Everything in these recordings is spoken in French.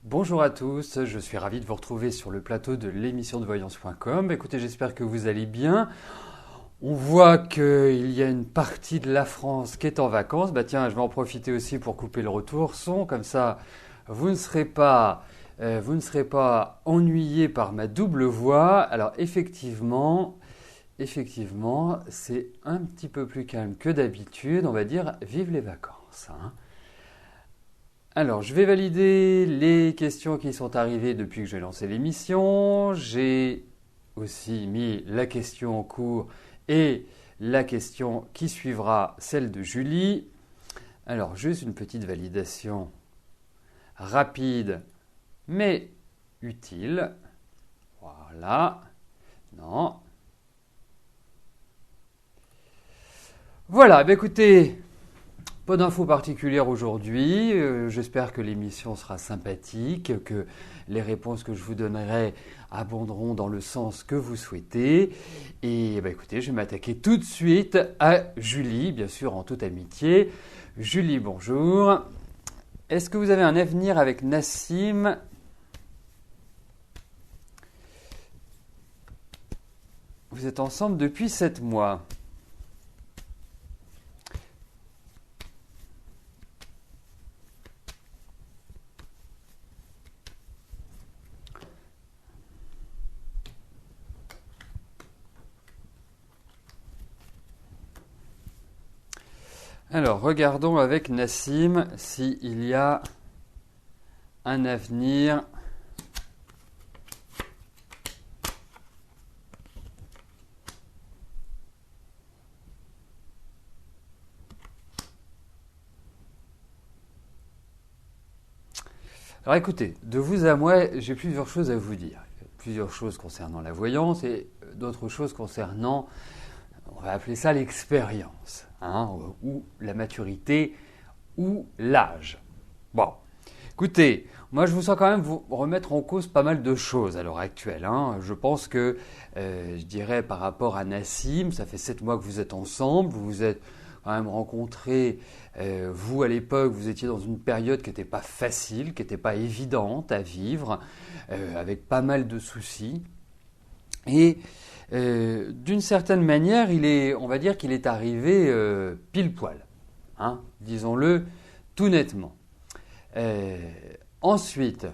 Bonjour à tous, je suis ravi de vous retrouver sur le plateau de l'émission de voyance.com. Écoutez, j'espère que vous allez bien. On voit qu'il y a une partie de la France qui est en vacances. Bah tiens, je vais en profiter aussi pour couper le retour son, comme ça vous ne serez pas, ennuyés par ma double voix. Alors effectivement, c'est un petit peu plus calme que d'habitude. On va dire vive les vacances, hein. Alors, je vais valider les questions qui sont arrivées depuis que j'ai lancé l'émission. J'ai aussi mis la question en cours et la question qui suivra, celle de Julie. Alors, juste une petite validation rapide mais utile. Voilà. Non. Voilà, bah écoutez, pas d'infos particulières aujourd'hui. J'espère que l'émission sera sympathique, que les réponses que je vous donnerai abonderont dans le sens que vous souhaitez. Et bah, écoutez, je vais m'attaquer tout de suite à Julie, bien sûr en toute amitié. Julie, bonjour. Est-ce que vous avez un avenir avec Nassim? Vous êtes ensemble depuis 7 mois. Alors, regardons avec Nassim s'il y a un avenir. Alors écoutez, de vous à moi, j'ai plusieurs choses à vous dire. Plusieurs choses concernant la voyance et d'autres choses concernant, on va appeler ça l'expérience, hein, ou la maturité, ou l'âge. Bon, écoutez, moi je vous sens quand même vous remettre en cause pas mal de choses à l'heure actuelle, hein. Je pense que, je dirais par rapport à Nassim, ça fait 7 mois que vous êtes ensemble, vous vous êtes quand même rencontrés, vous à l'époque, vous étiez dans une période qui n'était pas facile, qui n'était pas évidente à vivre, avec pas mal de soucis. Et d'une certaine manière, on va dire qu'il est arrivé pile poil, hein, disons-le tout nettement. Euh, Ensuite,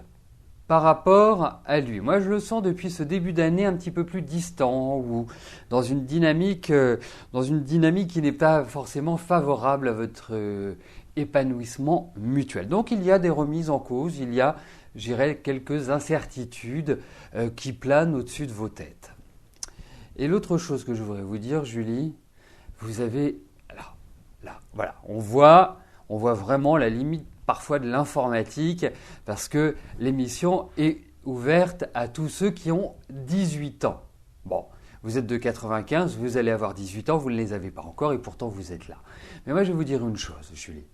par rapport à lui, moi je le sens depuis ce début d'année un petit peu plus distant ou dans une dynamique qui n'est pas forcément favorable à votre épanouissement mutuel. Donc il y a des remises en cause, il y a, je dirais, quelques incertitudes qui planent au-dessus de vos têtes. Et l'autre chose que je voudrais vous dire, Julie, vous avez là, voilà, on voit vraiment la limite parfois de l'informatique parce que l'émission est ouverte à tous ceux qui ont 18 ans. Bon, vous êtes de 95, vous allez avoir 18 ans, vous ne les avez pas encore et pourtant vous êtes là. Mais moi je vais vous dire une chose, Julie.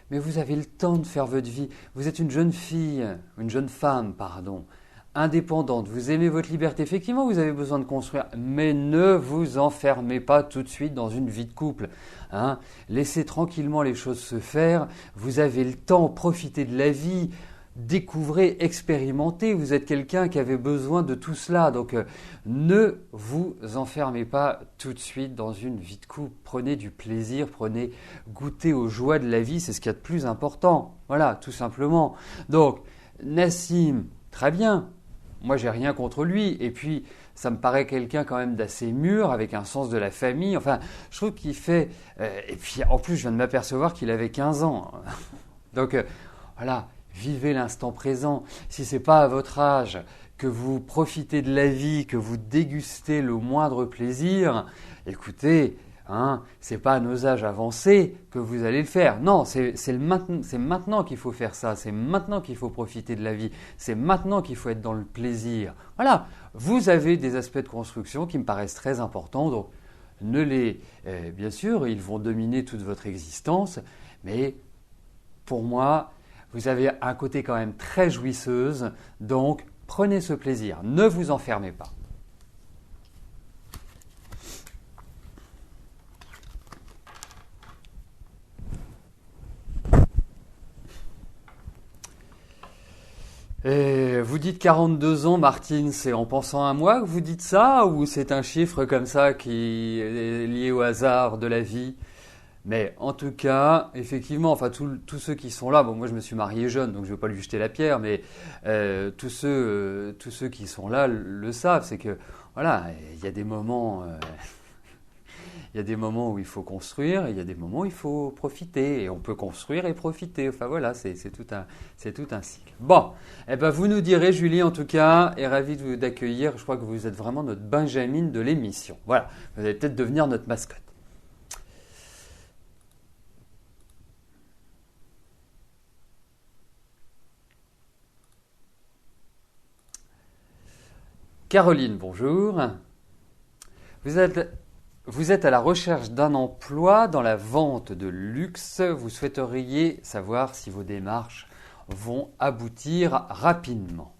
Mais vous avez le temps de faire votre vie. Vous êtes une jeune fille, une jeune femme, pardon, indépendante. Vous aimez votre liberté. Effectivement, vous avez besoin de construire, mais ne vous enfermez pas tout de suite dans une vie de couple, hein. Laissez tranquillement les choses se faire. Vous avez le temps, profitez de la vie. Découvrez, expérimentez. Vous êtes quelqu'un qui avait besoin de tout cela. Donc, ne vous enfermez pas tout de suite dans une vie de couple. Prenez du plaisir, prenez goûter aux joies de la vie. C'est ce qu'il y a de plus important. Voilà, tout simplement. Donc, Nassim, très bien. Moi, j'ai rien contre lui. Et puis, ça me paraît quelqu'un quand même d'assez mûr, avec un sens de la famille. Enfin, je trouve qu'il fait. Et puis, en plus, je viens de m'apercevoir qu'il avait 15 ans. Donc, voilà, vivez l'instant présent. Si c'est pas à votre âge que vous profitez de la vie, que vous dégustez le moindre plaisir, écoutez, hein, c'est pas à nos âges avancés que vous allez le faire. Non, c'est maintenant qu'il faut faire ça. C'est maintenant qu'il faut profiter de la vie. C'est maintenant qu'il faut être dans le plaisir. Voilà, vous avez des aspects de construction qui me paraissent très importants. Donc, bien sûr, ils vont dominer toute votre existence, mais pour moi, vous avez un côté quand même très jouisseuse, donc prenez ce plaisir, ne vous enfermez pas. Et vous dites 42 ans, Martine, c'est en pensant à moi que vous dites ça ou c'est un chiffre comme ça qui est lié au hasard de la vie? Mais en tout cas, effectivement, enfin tous ceux qui sont là, bon moi je me suis marié jeune donc je ne vais pas lui jeter la pierre, mais tous ceux qui sont là le savent, c'est que voilà, il y a des moments il y a des moments où il faut construire, et il y a des moments où il faut profiter. Et on peut construire et profiter. Enfin voilà, c'est tout un cycle. Bon, eh ben vous nous direz, Julie, en tout cas, est ravie de vous d'accueillir. Je crois que vous êtes vraiment notre Benjamin de l'émission. Voilà, vous allez peut-être devenir notre mascotte. Caroline, bonjour. Vous êtes, vous êtes à la recherche d'un emploi dans la vente de luxe. Vous souhaiteriez savoir si vos démarches vont aboutir rapidement.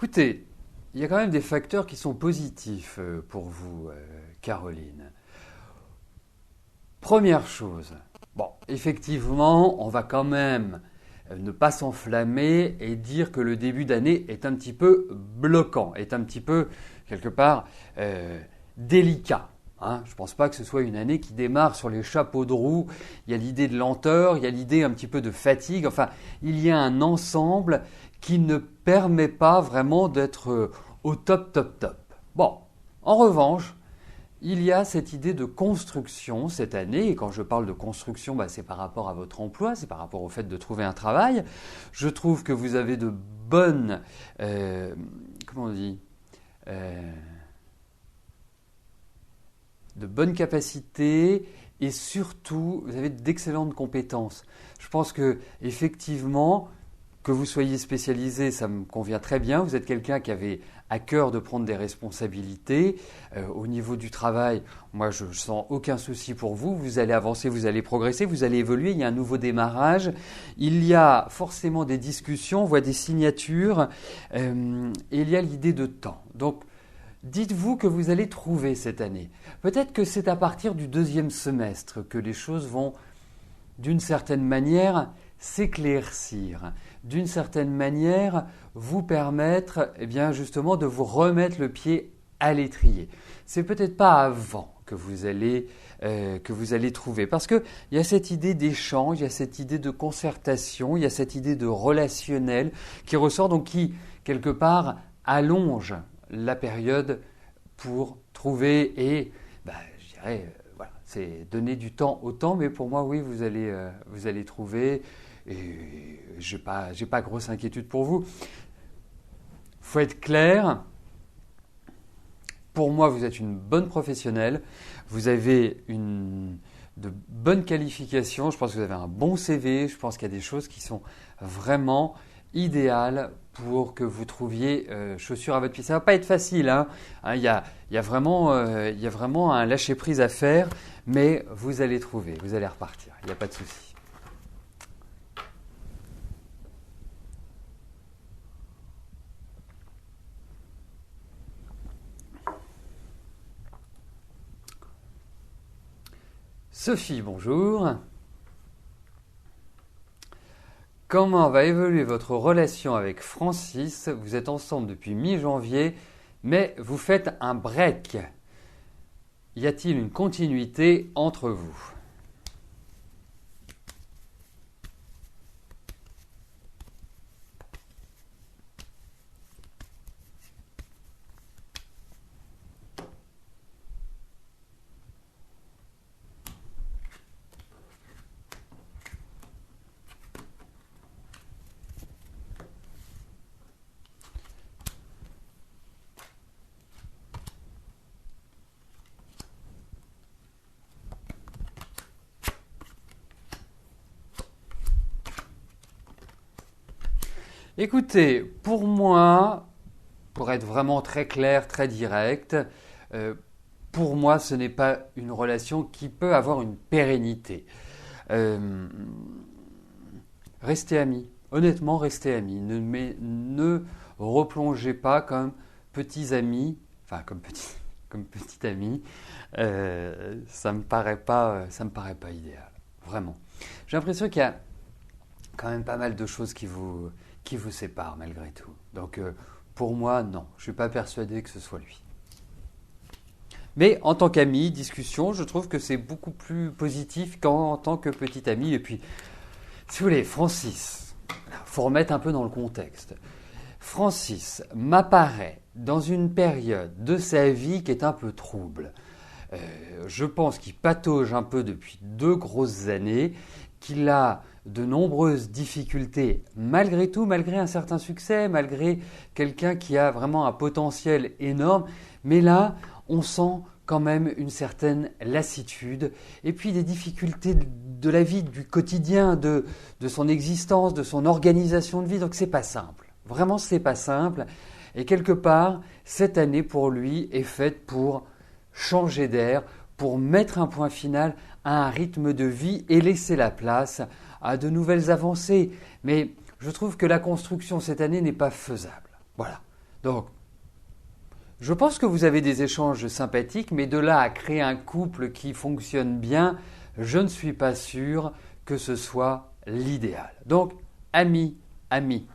Écoutez, il y a quand même des facteurs qui sont positifs pour vous, Caroline. Première chose, bon, effectivement, on va quand même ne pas s'enflammer et dire que le début d'année est un petit peu bloquant, est un petit peu, quelque part, délicat. Hein. Je ne pense pas que ce soit une année qui démarre sur les chapeaux de roue. Il y a l'idée de lenteur, il y a l'idée un petit peu de fatigue. Enfin, il y a un ensemble qui ne permet pas vraiment d'être au top, top, top. Bon, en revanche, il y a cette idée de construction cette année, et quand je parle de construction, bah, c'est par rapport à votre emploi, c'est par rapport au fait de trouver un travail. Je trouve que vous avez de bonnes, comment on dit, euh, de bonnes capacités et surtout vous avez d'excellentes compétences. Je pense que effectivement, que vous soyez spécialisé, ça me convient très bien. Vous êtes quelqu'un qui avait à cœur de prendre des responsabilités. Au niveau du travail, moi, je ne sens aucun souci pour vous. Vous allez avancer, vous allez progresser, vous allez évoluer. Il y a un nouveau démarrage. Il y a forcément des discussions, on voit des signatures. Et il y a l'idée de temps. Donc, dites-vous que vous allez trouver cette année. Peut-être que c'est à partir du deuxième semestre que les choses vont, d'une certaine manière, s'éclaircir, d'une certaine manière vous permettre eh bien, justement de vous remettre le pied à l'étrier. C'est peut-être pas avant que vous allez trouver. Parce qu'il y a cette idée d'échange, il y a cette idée de concertation, il y a cette idée de relationnel qui ressort, donc qui, quelque part, allonge la période pour trouver et, je dirais, voilà, c'est donner du temps au temps, mais pour moi, oui, vous allez trouver et j'ai pas grosse inquiétude pour vous. Faut être clair. Pour moi, vous êtes une bonne professionnelle. Vous avez de bonnes qualifications. Je pense que vous avez un bon CV. Je pense qu'il y a des choses qui sont vraiment idéales pour que vous trouviez chaussures à votre pied. Ça ne va pas être facile. Hein. Il y a vraiment un lâcher-prise à faire, mais vous allez trouver. Vous allez repartir. Il n'y a pas de souci. Sophie, bonjour. Comment va évoluer votre relation avec Francis? Vous êtes ensemble depuis mi-janvier, mais vous faites un break. Y a-t-il une continuité entre vous? Écoutez, pour moi, pour être vraiment très clair, très direct, euh, pour moi, ce n'est pas une relation qui peut avoir une pérennité. Euh, Restez amis. Honnêtement, restez amis. Ne replongez pas comme petits amis, enfin comme petit ami. Ça me paraît pas idéal. Vraiment. J'ai l'impression qu'il y a quand même pas mal de choses qui vous séparent malgré tout. Donc, pour moi, non. Je ne suis pas persuadé que ce soit lui. Mais en tant qu'ami, discussion, je trouve que c'est beaucoup plus positif qu'en tant que petit ami. Et puis, si vous voulez, Francis, il faut remettre un peu dans le contexte. Francis m'apparaît dans une période de sa vie qui est un peu trouble. Je pense qu'il patauge un peu depuis 2 grosses années, qu'il a de nombreuses difficultés malgré tout, malgré un certain succès, malgré quelqu'un qui a vraiment un potentiel énorme. Mais là, on sent quand même une certaine lassitude et puis des difficultés de la vie, du quotidien, de son existence, de son organisation de vie. Donc c'est pas simple. Vraiment, c'est pas simple. Et quelque part, cette année pour lui est faite pour changer d'air, pour mettre un point final à un rythme de vie et laisser la place à de nouvelles avancées. Mais je trouve que la construction cette année n'est pas faisable. Voilà. Donc, je pense que vous avez des échanges sympathiques, mais de là à créer un couple qui fonctionne bien, je ne suis pas sûr que ce soit l'idéal. Donc, amis, amis.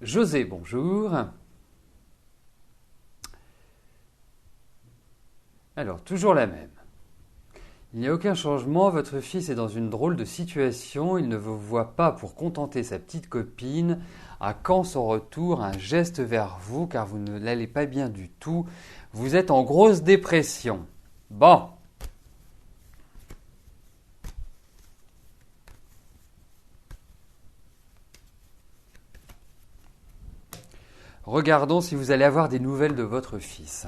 José, bonjour. Alors, toujours la même. Il n'y a aucun changement, votre fils est dans une drôle de situation, il ne vous voit pas pour contenter sa petite copine. À quand son retour, un geste vers vous, car vous ne l'allez pas bien du tout. Vous êtes en grosse dépression. Bon. Regardons si vous allez avoir des nouvelles de votre fils.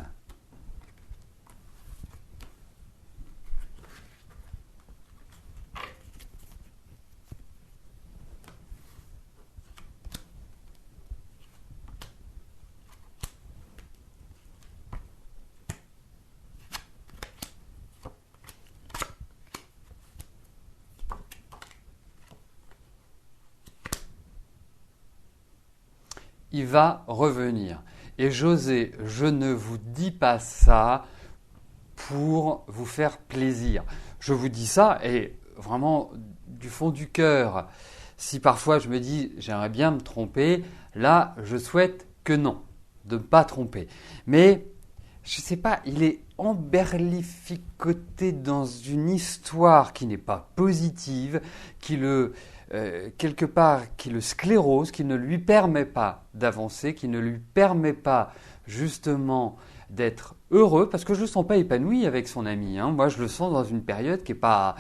Il va revenir. Et José, je ne vous dis pas ça pour vous faire plaisir. Je vous dis ça et vraiment du fond du cœur. Si parfois je me dis j'aimerais bien me tromper, là je souhaite que non, de ne pas tromper. Mais je ne sais pas, il est emberlificoté dans une histoire qui n'est pas positive, quelque part qui le sclérose, qui ne lui permet pas d'avancer, qui ne lui permet pas justement d'être heureux, parce que je ne le sens pas épanoui avec son ami. Moi, je le sens dans une période qui n'est pas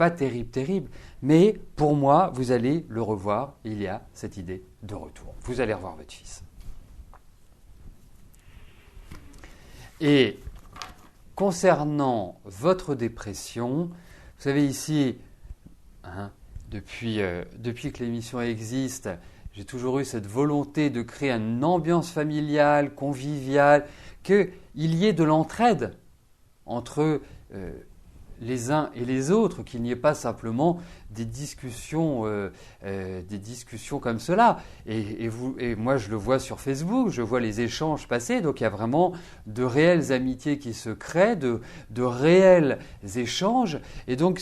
terrible. Mais pour moi, vous allez le revoir, il y a cette idée de retour. Vous allez revoir votre fils. Et concernant votre dépression, vous savez ici, depuis que l'émission existe, j'ai toujours eu cette volonté de créer une ambiance familiale, conviviale, qu'il y ait de l'entraide entre les uns et les autres, qu'il n'y ait pas simplement des discussions comme cela. Et moi, je le vois sur Facebook, je vois les échanges passer, donc il y a vraiment de réelles amitiés qui se créent, de réels échanges. Et donc,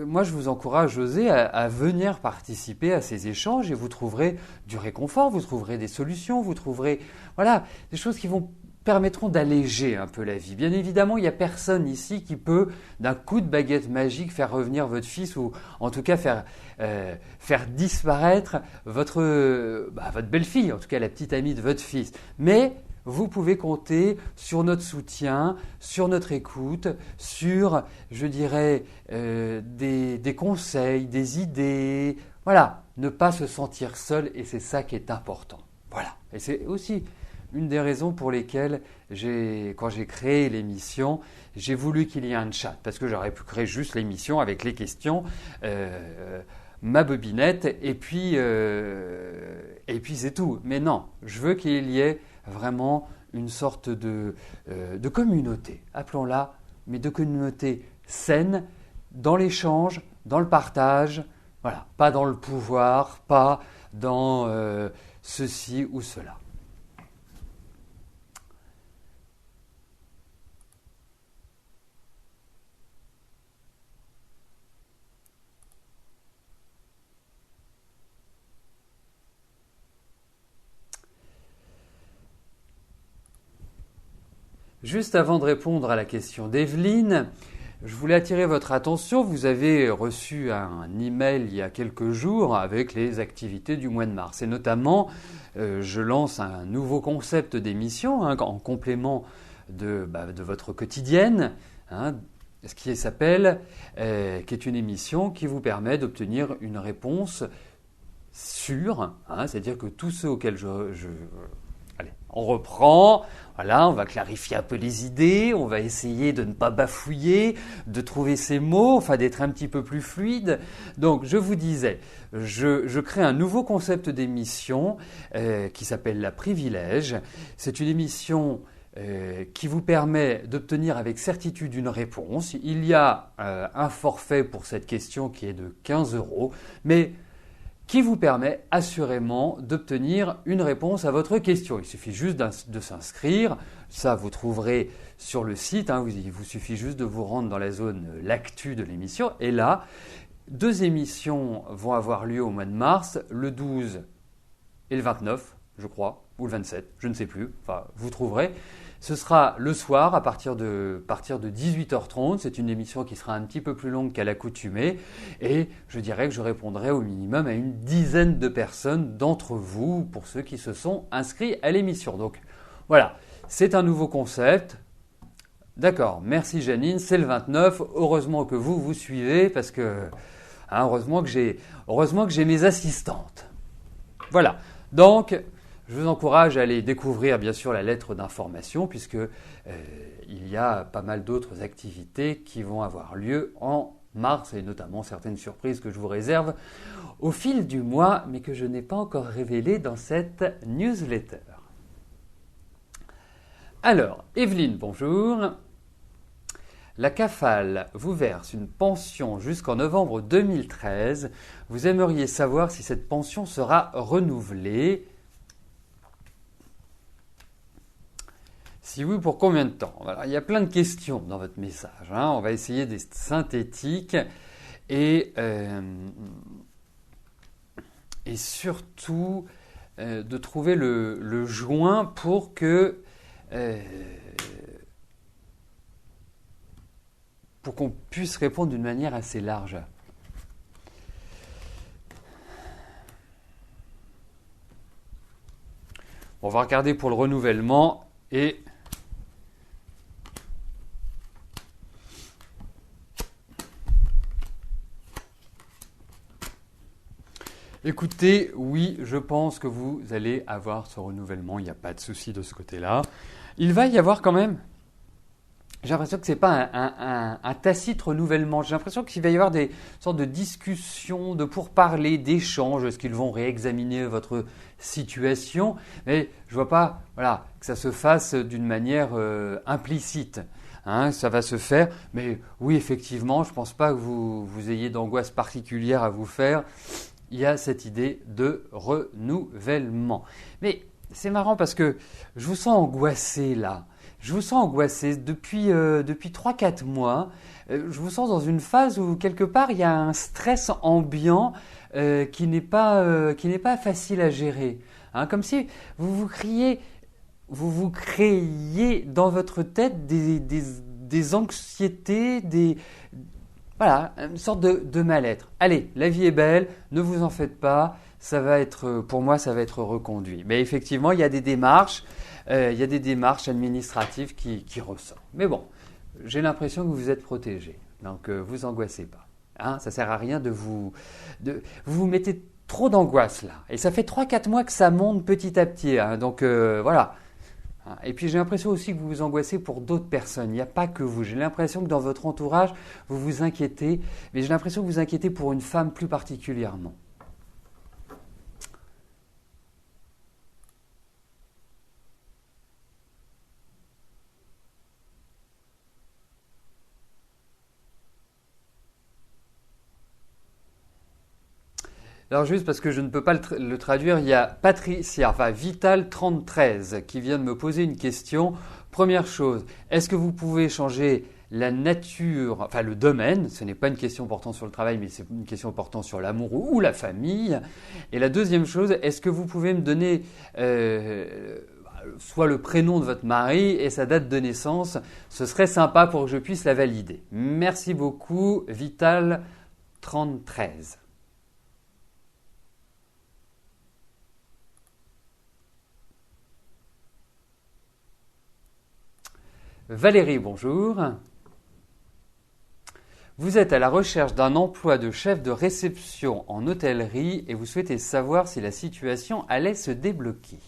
moi, je vous encourage, José, à venir participer à ces échanges et vous trouverez du réconfort, vous trouverez des solutions, vous trouverez des choses qui permettront d'alléger un peu la vie. Bien évidemment, il n'y a personne ici qui peut, d'un coup de baguette magique, faire revenir votre fils ou en tout cas faire disparaître votre belle-fille, en tout cas la petite amie de votre fils. Mais vous pouvez compter sur notre soutien, sur notre écoute, sur, je dirais, des conseils, des idées. Voilà, ne pas se sentir seul et c'est ça qui est important. Voilà, et c'est aussi une des raisons pour lesquelles, quand j'ai créé l'émission, j'ai voulu qu'il y ait un chat, parce que j'aurais pu créer juste l'émission avec les questions, ma bobinette, et puis c'est tout. Mais non, je veux qu'il y ait vraiment une sorte de communauté, appelons-la, mais de communauté saine, dans l'échange, dans le partage, voilà, pas dans le pouvoir, pas dans ceci ou cela. Juste avant de répondre à la question d'Evelyne, je voulais attirer votre attention. Vous avez reçu un email il y a quelques jours avec les activités du mois de mars. Et notamment, je lance un nouveau concept d'émission en complément de votre quotidienne, ce qui s'appelle, qui est une émission qui vous permet d'obtenir une réponse sûre, c'est-à-dire que tous ceux auxquels allez, on reprend, voilà, on va clarifier un peu les idées, on va essayer de ne pas bafouiller, de trouver ces mots, enfin d'être un petit peu plus fluide. Donc je vous disais, je crée un nouveau concept d'émission qui s'appelle La Privilège. C'est une émission qui vous permet d'obtenir avec certitude une réponse. Il y a un forfait pour cette question qui est de 15 €, mais qui vous permet assurément d'obtenir une réponse à votre question. Il suffit juste de s'inscrire, ça vous trouverez sur le site, il vous suffit juste de vous rendre dans la zone l'actu de l'émission, et là, 2 émissions vont avoir lieu au mois de mars, le 12 et le 29, je crois, ou le 27, je ne sais plus, enfin vous trouverez. Ce sera le soir à partir de 18h30. C'est une émission qui sera un petit peu plus longue qu'à l'accoutumée. Et je dirais que je répondrai au minimum à une dizaine de personnes d'entre vous pour ceux qui se sont inscrits à l'émission. Donc voilà, c'est un nouveau concept. D'accord, merci Janine, c'est le 29. Heureusement que vous suivez parce que heureusement que j'ai mes assistantes. Voilà, donc je vous encourage à aller découvrir bien sûr la lettre d'information puisque il y a pas mal d'autres activités qui vont avoir lieu en mars et notamment certaines surprises que je vous réserve au fil du mois mais que je n'ai pas encore révélées dans cette newsletter. Alors, Evelyne, bonjour. La CAFAL vous verse une pension jusqu'en novembre 2013. Vous aimeriez savoir si cette pension sera renouvelée. Si oui, pour combien de temps? Alors, il y a plein de questions dans votre message. On va essayer d'être synthétique et surtout de trouver le joint pour qu'on puisse répondre d'une manière assez large. On va regarder pour le renouvellement et écoutez, oui, je pense que vous allez avoir ce renouvellement, il n'y a pas de souci de ce côté-là. Il va y avoir quand même, j'ai l'impression que ce n'est pas un tacite renouvellement, j'ai l'impression qu'il va y avoir des sortes de discussions, de pourparlers, d'échanges, est-ce qu'ils vont réexaminer votre situation, mais je ne vois pas que ça se fasse d'une manière implicite. Ça va se faire, mais oui, effectivement, je ne pense pas que vous ayez d'angoisse particulière à vous faire. Il y a cette idée de renouvellement. Mais c'est marrant parce que je vous sens angoissé là. Je vous sens angoissé depuis 3-4 mois. Je vous sens dans une phase où quelque part il y a un stress ambiant qui n'est pas facile à gérer. Comme si vous créiez dans votre tête des anxiétés, une sorte de mal-être. Allez, la vie est belle, ne vous en faites pas, pour moi ça va être reconduit. Mais effectivement, il y a des démarches administratives qui ressortent. Mais bon, j'ai l'impression que vous êtes protégé, donc vous angoissez pas. Ça ne sert à rien vous vous mettez trop d'angoisse là. Et ça fait 3-4 mois que ça monte petit à petit, donc voilà. Et puis j'ai l'impression aussi que vous vous angoissez pour d'autres personnes. Il n'y a pas que vous. J'ai l'impression que dans votre entourage, vous vous inquiétez, mais j'ai l'impression que vous vous inquiétez pour une femme plus particulièrement. Alors juste parce que je ne peux pas le traduire, il y a Patricia, enfin Vital33 qui vient de me poser une question. Première chose, est-ce que vous pouvez changer la nature, enfin le domaine, ce n'est pas une question portant sur le travail, mais c'est une question portant sur l'amour ou la famille. Et la deuxième chose, est-ce que vous pouvez me donner soit le prénom de votre mari et sa date de naissance? Ce serait sympa pour que je puisse la valider. Merci beaucoup, Vital33. Valérie, bonjour. Vous êtes à la recherche d'un emploi de chef de réception en hôtellerie et vous souhaitez savoir si la situation allait se débloquer.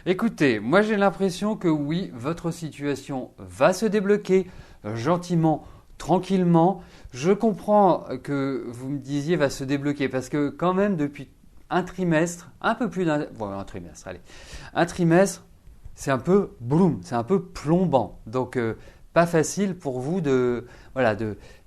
Écoutez, moi j'ai l'impression que oui, votre situation va se débloquer gentiment, tranquillement. Je comprends que vous me disiez va se débloquer parce que quand même depuis un trimestre, un peu plus d'un, bon, un trimestre, allez, un trimestre, c'est un peu bloom, c'est un peu plombant. Donc pas facile pour vous de voilà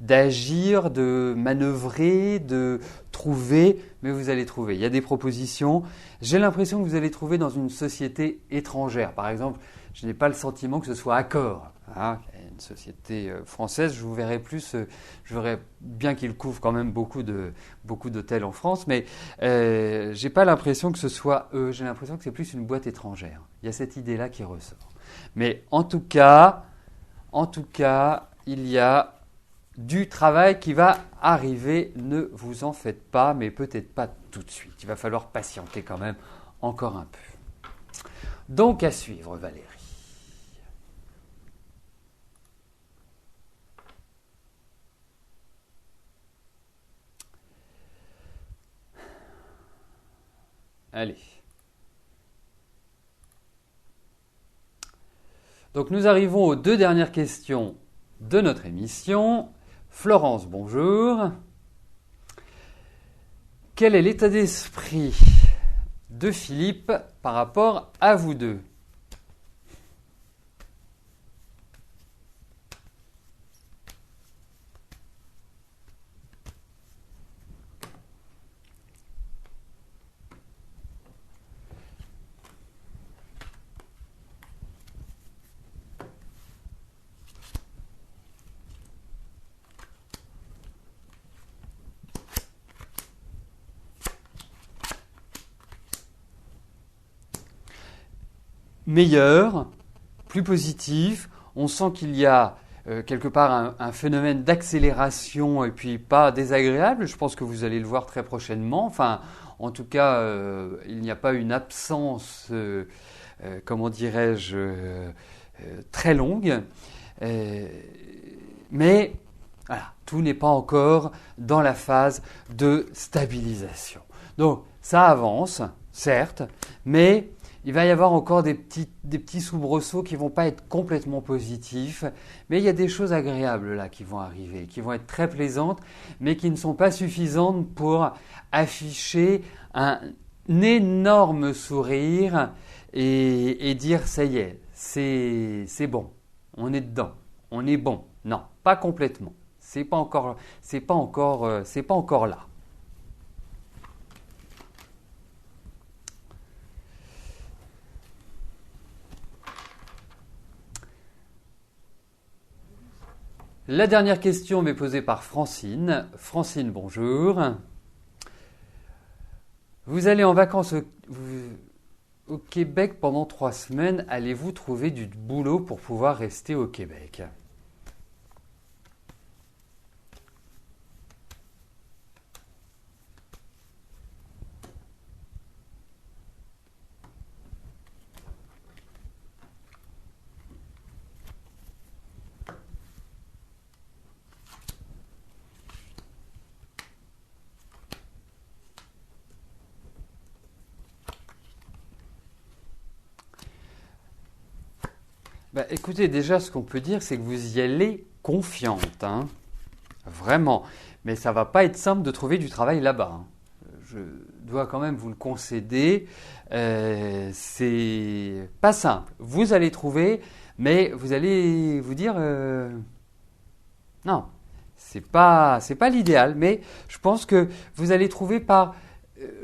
d'agir, de manœuvrer, de trouver, mais vous allez trouver. Il y a des propositions. J'ai l'impression que vous allez trouver dans une société étrangère. Par exemple, je n'ai pas le sentiment que ce soit Accor. Une société française, je vous verrai plus, je verrai bien qu'il couvre quand même beaucoup d'hôtels en France, mais j'ai pas l'impression que ce soit eux. J'ai l'impression que c'est plus une boîte étrangère. Il y a cette idée-là qui ressort. Mais en tout cas, il y a du travail qui va arriver. Ne vous en faites pas, mais peut-être pas tout de suite. Il va falloir patienter quand même encore un peu. Donc à suivre, Valérie. Allez. Donc nous arrivons aux deux dernières questions de notre émission. Florence, bonjour. Quel est l'état d'esprit de Philippe par rapport à vous deux? Meilleur, plus positif. On sent qu'il y a quelque part un phénomène d'accélération et puis pas désagréable. Je pense que vous allez le voir très prochainement. Enfin, en tout cas, il n'y a pas une absence, comment dirais-je, très longue. Mais voilà, tout n'est pas encore dans la phase de stabilisation. Donc, ça avance, certes, mais il va y avoir encore des petits soubresauts qui ne vont pas être complètement positifs, mais il y a des choses agréables là qui vont arriver, qui vont être très plaisantes, mais qui ne sont pas suffisantes pour afficher un énorme sourire et dire ça y est, c'est bon, on est dedans, on est bon. Non, pas complètement. C'est pas encore là. La dernière question m'est posée par Francine. Francine, bonjour. Vous allez en vacances au Québec pendant 3 semaines. Allez-vous trouver du boulot pour pouvoir rester au Québec? Écoutez, déjà, ce qu'on peut dire, c'est que vous y allez confiante, hein. Vraiment. Mais ça va pas être simple de trouver du travail là-bas, hein. Je dois quand même vous le concéder. C'est pas simple. Vous allez trouver, mais vous allez vous dire non, c'est pas l'idéal. Mais je pense que vous allez trouver par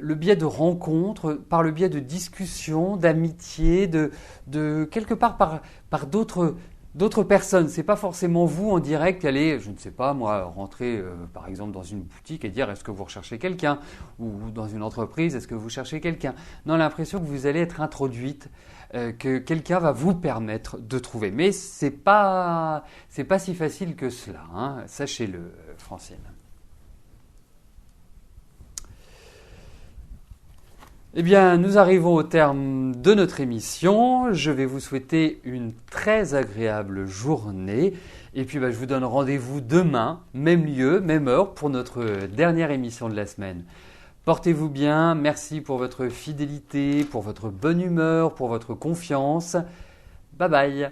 le biais de rencontres, par le biais de discussions, d'amitié, de quelque part par d'autres personnes. C'est pas forcément vous en direct qui allez, je ne sais pas moi, rentrer par exemple dans une boutique et dire est-ce que vous recherchez quelqu'un, ou dans une entreprise est-ce que vous cherchez quelqu'un. Non, l'impression que vous allez être introduite, que quelqu'un va vous permettre de trouver. Mais c'est pas si facile que cela, hein. Sachez-le, Francine. Eh bien, nous arrivons au terme de notre émission. Je vais vous souhaiter une très agréable journée. Et puis, je vous donne rendez-vous demain, même lieu, même heure, pour notre dernière émission de la semaine. Portez-vous bien. Merci pour votre fidélité, pour votre bonne humeur, pour votre confiance. Bye bye.